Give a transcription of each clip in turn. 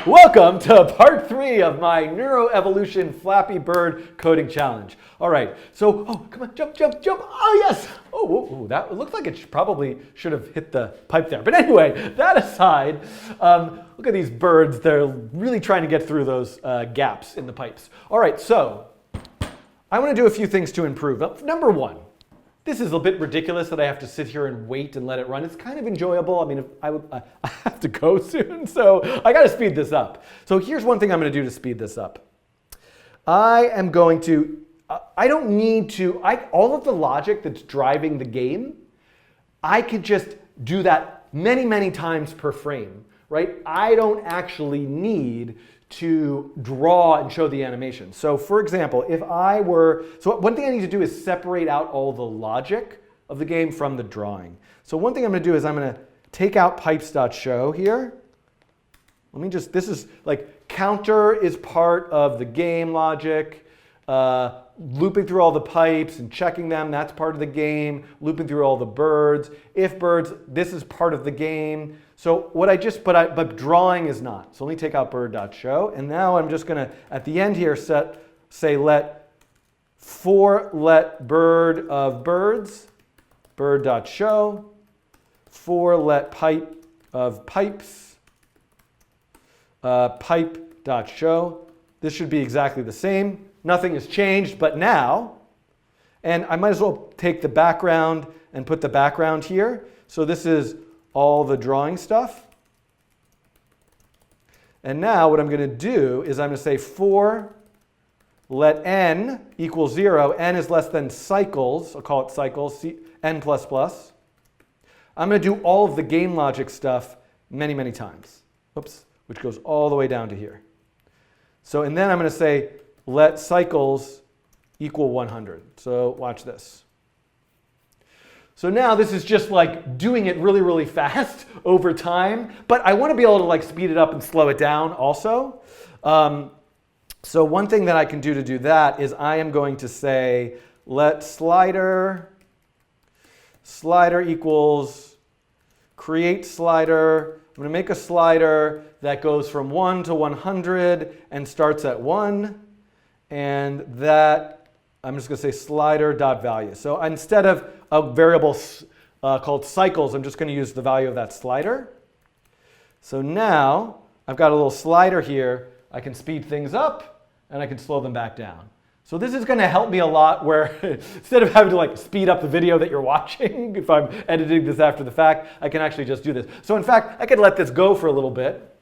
Welcome to part 3 of my Neuroevolution Flappy Bird coding challenge. All right, so, come on, jump. Oh, yes. Oh, that looks like it probably should have hit the pipe there. But anyway, that aside, look at these birds. They're really trying to get through those gaps in the pipes. All right, so I want to do a few things to improve. Number one, this is a bit ridiculous that I have to sit here and wait and let it run. It's kind of enjoyable. I mean, I have to go soon, so I got to speed this up. So here's one thing I'm going to do to speed this up. I am going to, I don't need to, all of the logic that's driving the game, I could just do that many, many times per frame, right? I don't actually need to draw and show the animation. So for example, if I were, so one thing I need to do is separate out all the logic of the game from the drawing. So one thing I'm going to do is I'm going to take out pipes.show here. Let me just, this is like counter is part of the game logic. Looping through all the pipes and checking them, that's part of the game. Looping through all the birds. If birds, this is part of the game. So what I just, but drawing is not. So let me take out bird.show. And now I'm just going to, at the end here, say let bird of birds, bird.show, let pipe of pipes, pipe.show. This should be exactly the same. Nothing has changed, but now, and I might as well take the background and put the background here. So this is all the drawing stuff. And now what I'm going to do is I'm going to say for let n equal 0. N is less than cycles. I'll call it cycles, n++. I'm going to do all of the game logic stuff many, many times. Oops, which goes all the way down to here. So, and then I'm going to say let cycles equal 100. So watch this. So now this is just like doing it really, really fast over time, but I want to be able to like speed it up and slow it down also. So one thing that I can do to do that is I am going to say let slider equals create slider. I'm going to make a slider that goes from 1 to 100 and starts at 1. And that, I'm just going to say slider.value. So instead of a variable called cycles, I'm just going to use the value of that slider. So now I've got a little slider here. I can speed things up and I can slow them back down. So this is going to help me a lot where instead of having to like speed up the video that you're watching, if I'm editing this after the fact, I can actually just do this. So in fact, I could let this go for a little bit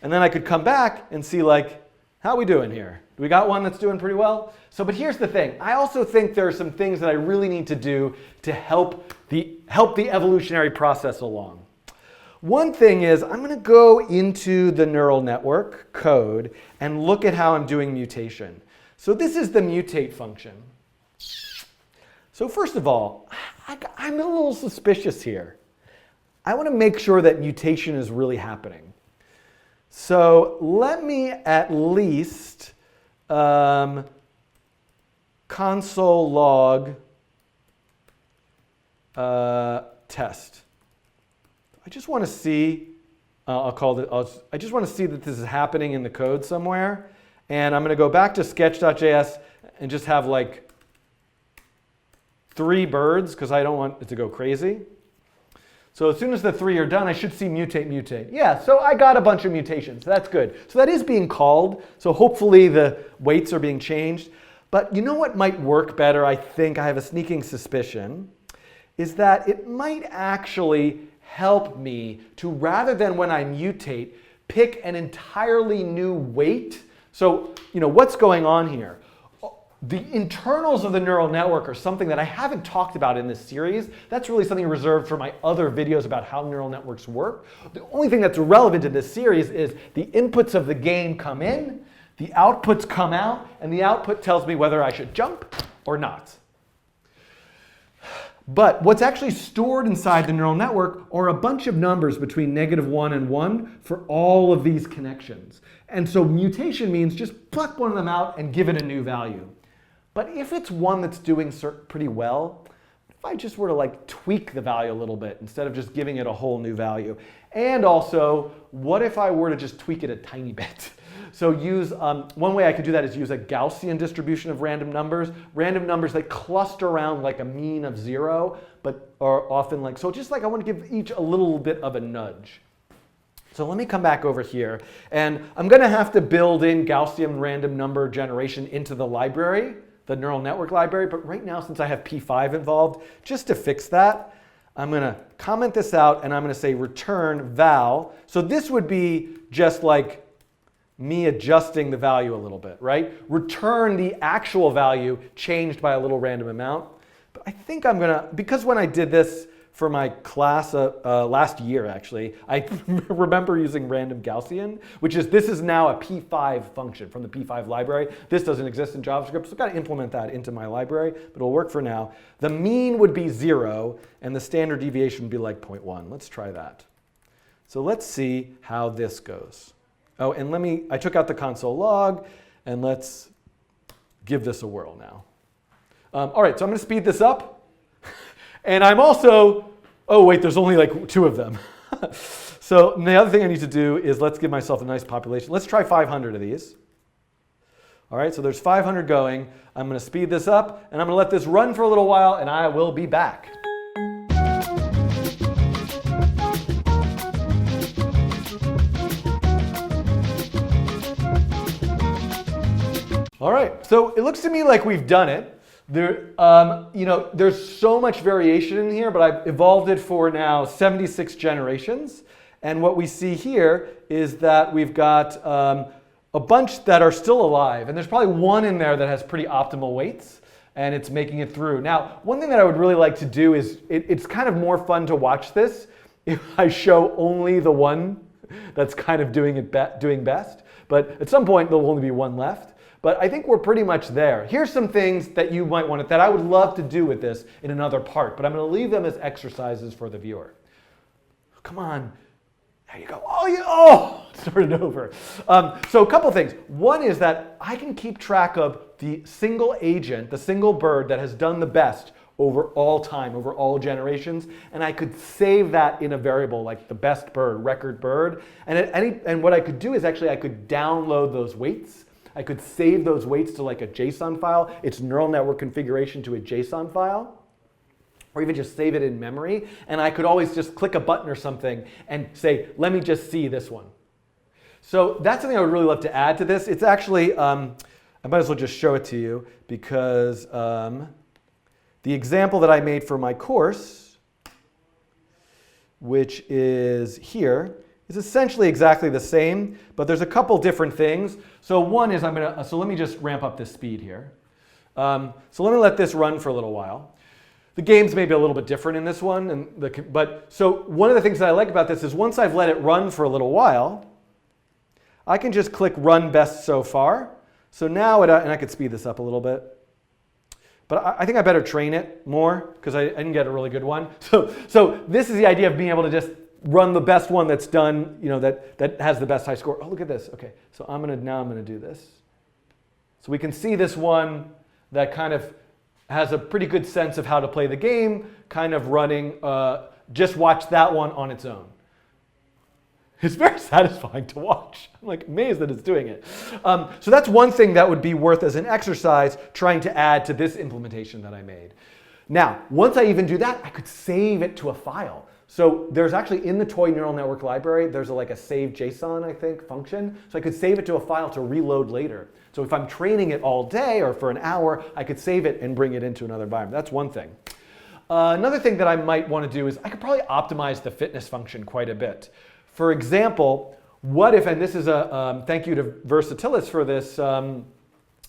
and then I could come back and see like, how are we doing here? Do we got one that's doing pretty well? So, but here's the thing. I also think there are some things that I really need to do to help the evolutionary process along. One thing is I'm going to go into the neural network code and look at how I'm doing mutation. So this is the mutate function. So first of all, I'm a little suspicious here. I want to make sure that mutation is really happening. So let me at least console log test. I just want to see, I just want to see that this is happening in the code somewhere. And I'm going to go back to sketch.js and just have like 3 birds because I don't want it to go crazy. So as soon as the 3 are done, I should see mutate. Yeah, so I got a bunch of mutations. That's good. So that is being called. So hopefully the weights are being changed. But you know what might work better, I think, I have a sneaking suspicion, is that it might actually help me to, rather than when I mutate, pick an entirely new weight. So, you know, what's going on here? The internals of the neural network are something that I haven't talked about in this series. That's really something reserved for my other videos about how neural networks work. The only thing that's relevant in this series is the inputs of the game come in, the outputs come out, and the output tells me whether I should jump or not. But what's actually stored inside the neural network are a bunch of numbers between -1 and 1 for all of these connections. And so mutation means just pluck one of them out and give it a new value. But if it's one that's doing pretty well, if I just were to like tweak the value a little bit instead of just giving it a whole new value? And also, what if I were to just tweak it a tiny bit? So use, one way I could do that is use a Gaussian distribution of random numbers that cluster around like a mean of 0, but are often like, so just like I want to give each a little bit of a nudge. So let me come back over here, and I'm going to have to build in Gaussian random number generation into the library, the neural network library, but right now since I have P5 involved, just to fix that, I'm going to comment this out and I'm going to say return val. So this would be just like me adjusting the value a little bit, right? Return the actual value changed by a little random amount. But I think I'm going to, because when I did this for my class last year, actually, I remember using random Gaussian, this is now a P5 function from the P5 library. This doesn't exist in JavaScript, so I've got to implement that into my library, but it'll work for now. The mean would be 0, and the standard deviation would be like 0.1. Let's try that. So let's see how this goes. Oh, and I took out the console log, and let's give this a whirl now. All right, so I'm going to speed this up. And I'm also, oh wait, there's only like 2 of them. So the other thing I need to do is let's give myself a nice population. Let's try 500 of these. All right, so there's 500 going. I'm going to speed this up, and I'm going to let this run for a little while, and I will be back. All right, so it looks to me like we've done it. There's so much variation in here, but I've evolved it for now 76 generations. And what we see here is that we've got a bunch that are still alive. And there's probably one in there that has pretty optimal weights, and it's making it through. Now, one thing that I would really like to do is, it's kind of more fun to watch this if I show only the one that's kind of doing best. But at some point, there'll only be one left. But I think we're pretty much there. Here's some things that you might want that I would love to do with this in another part, but I'm going to leave them as exercises for the viewer. Come on. There you go. Started over. So a couple things. One is that I can keep track of the single agent, the single bird that has done the best over all time, over all generations, and I could save that in a variable like the best bird, record bird. And what I could do is actually I could download those weights. I could save those weights to like a JSON file, its neural network configuration to a JSON file, or even just save it in memory. And I could always just click a button or something and say, let me just see this one. So that's something I would really love to add to this. It's actually, I might as well just show it to you because the example that I made for my course, which is here, is essentially exactly the same, but there's a couple different things. So one is so let me just ramp up this speed here. So let me let this run for a little while. The game's maybe a little bit different in this one, so one of the things that I like about this is once I've let it run for a little while, I can just click run best so far. So now, and I could speed this up a little bit. But I think I better train it more because I didn't get a really good one. So this is the idea of being able to just run the best one that's done, that has the best high score. Oh, look at this. Okay, so now I'm gonna do this. So we can see this one that kind of has a pretty good sense of how to play the game, kind of running, just watch that one on its own. It's very satisfying to watch. I'm like amazed that it's doing it. So that's one thing that would be worth as an exercise trying to add to this implementation that I made. Now, once I even do that, I could save it to a file. So there's actually in the toy neural network library, there's like a save JSON, I think, function. So I could save it to a file to reload later. So if I'm training it all day or for an hour, I could save it and bring it into another environment. That's one thing. Another thing that I might want to do is I could probably optimize the fitness function quite a bit. For example, what if, and this is a thank you to Versatilis for this,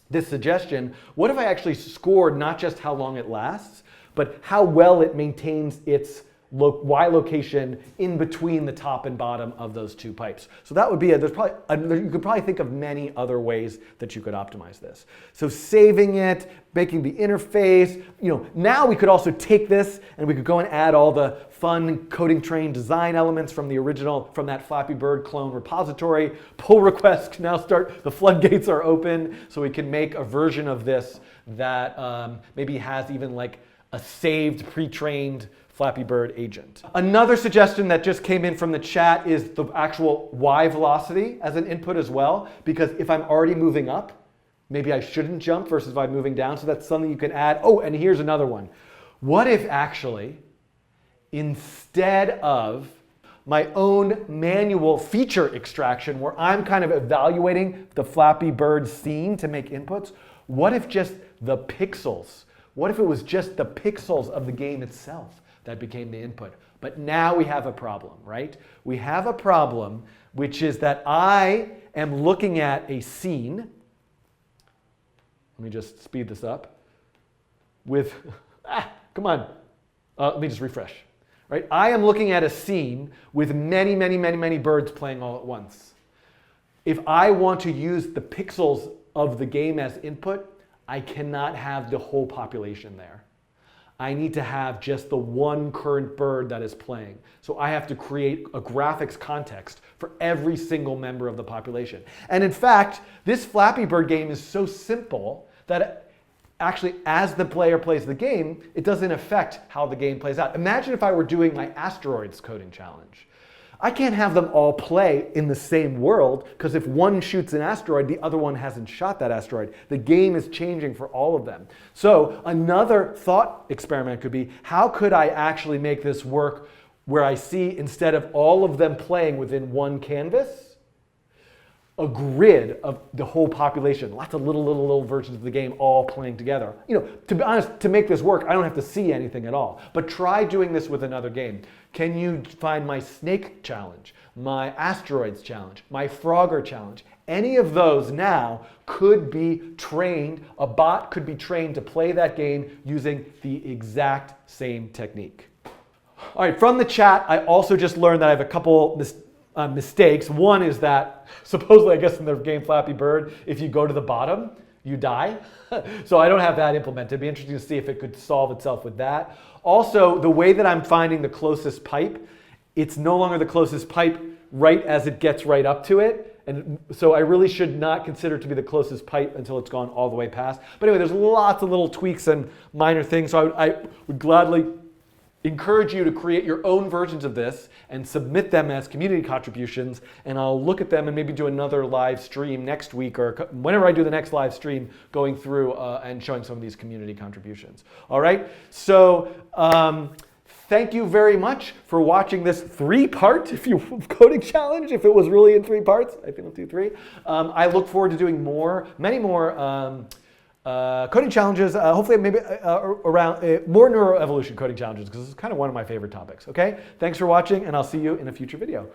this suggestion, what if I actually scored not just how long it lasts, but how well it maintains its Y location in between the top and bottom of those two pipes. So that would be you could probably think of many other ways that you could optimize this. So saving it, making the interface, now we could also take this and we could go and add all the fun coding train design elements from that Flappy Bird clone repository. Pull requests can now start, the floodgates are open, so we can make a version of this that maybe has even like a saved, pre-trained Flappy Bird agent. Another suggestion that just came in from the chat is the actual y velocity as an input as well, because if I'm already moving up, maybe I shouldn't jump versus if I'm moving down, so that's something you can add. Oh, and here's another one. What if actually, instead of my own manual feature extraction where I'm kind of evaluating the Flappy Bird scene to make inputs, what if just the pixels, what if it was just the pixels of the game itself that became the input? But now we have a problem, right? We have a problem, which is that I am looking at a scene. Let me just speed this up. With, come on, let me just refresh. Right? I am looking at a scene with many, many, many, many birds playing all at once. If I want to use the pixels of the game as input, I cannot have the whole population there. I need to have just the one current bird that is playing. So I have to create a graphics context for every single member of the population. And in fact, this Flappy Bird game is so simple that actually, as the player plays the game, it doesn't affect how the game plays out. Imagine if I were doing my asteroids coding challenge. I can't have them all play in the same world, because if one shoots an asteroid, the other one hasn't shot that asteroid. The game is changing for all of them. So another thought experiment could be, how could I actually make this work where I see, instead of all of them playing within one canvas, a grid of the whole population, lots of little versions of the game all playing together. You know, to be honest, to make this work, I don't have to see anything at all. But try doing this with another game. Can you find my snake challenge, my asteroids challenge, my Frogger challenge? Any of those now could be trained, a bot could be trained to play that game using the exact same technique. All right, from the chat, I also just learned that I have a couple mistakes. One is that supposedly, I guess in the game Flappy Bird, if you go to the bottom, you die. So I don't have that implemented. It'd be interesting to see if it could solve itself with that. Also, the way that I'm finding the closest pipe, it's no longer the closest pipe right as it gets right up to it. And so I really should not consider it to be the closest pipe until it's gone all the way past. But anyway, there's lots of little tweaks and minor things. So I would gladly encourage you to create your own versions of this and submit them as community contributions, and I'll look at them and maybe do another live stream next week or whenever I do the next live stream, going through and showing some of these community contributions. All right, so thank you very much for watching this 3-part coding challenge. If it was really in 3 parts, I think I'll do 3. I look forward to doing many more coding challenges, hopefully maybe around more neuroevolution coding challenges, because this is kind of one of my favorite topics. Okay, thanks for watching, and I'll see you in a future video.